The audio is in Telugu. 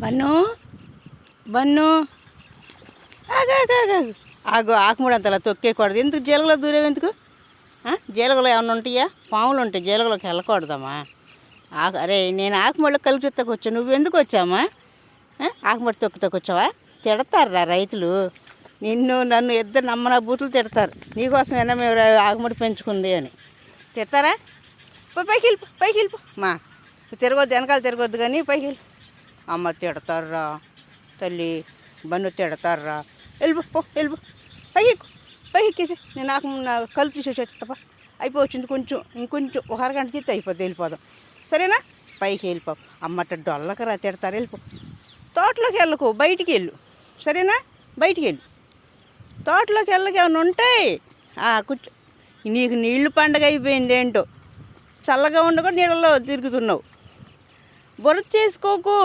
బన్ను బన్ను ఆగు ఆకుముడంతలా తొక్కేయకూడదు. ఎందుకు జీలగలో దూరం ఎందుకు? జీలగలో ఏమైనా ఉంటాయా? పాములు ఉంటాయి, జీలగలోకి వెళ్ళకూడదమ్మా. అరే నేను ఆకుముళ్ళకి కలిపి వచ్చా, నువ్వెందుకు వచ్చామా? ఆకుముడి తొక్కుతకొచ్చావా? తిడతారురా రైతులు, నిన్ను నన్ను ఇద్దరు నమ్మన బూతులు తిడతారు. నీకోసమైనా మేము ఆకుముడి పెంచుకుంది అని తిడతారా? పైకి వెళ్ళిపో, పైకి వెళ్ళిపో మా. తిరగొద్దు, వెనకాల తిరగొద్దు కానీ పైకి వెళ్ళి. అమ్మ తిడతారా తల్లి, బన్ను తిడతారా. వెళ్ళిపో, వెళ్ళిపో, పైకి ఎక్కు, పైకి ఎక్కేసి నేను కలుపు తీసేసి వచ్చేస్తాపా. అయిపోవచ్చింది కొంచెం, ఇంకొంచెం ఒక అరగంట తీస్తే అయిపోద్ది, వెళ్ళిపోదాం సరేనా? పైకి వెళ్ళిపో. అమ్మట డొల్లకరా తిడతారు, వెళ్ళిపో. తోటలోకి వెళ్ళకు, బయటికి వెళ్ళు సరేనా? బయటికి వెళ్ళు, తోటలోకి వెళ్ళకి ఏమైనా ఉంటాయి. కూర్చో. నీకు నీళ్లు పండగ అయిపోయింది ఏంటో, చల్లగా ఉండకుండా నీళ్ళలో తిరుగుతున్నావు. బురద చేసుకోకు.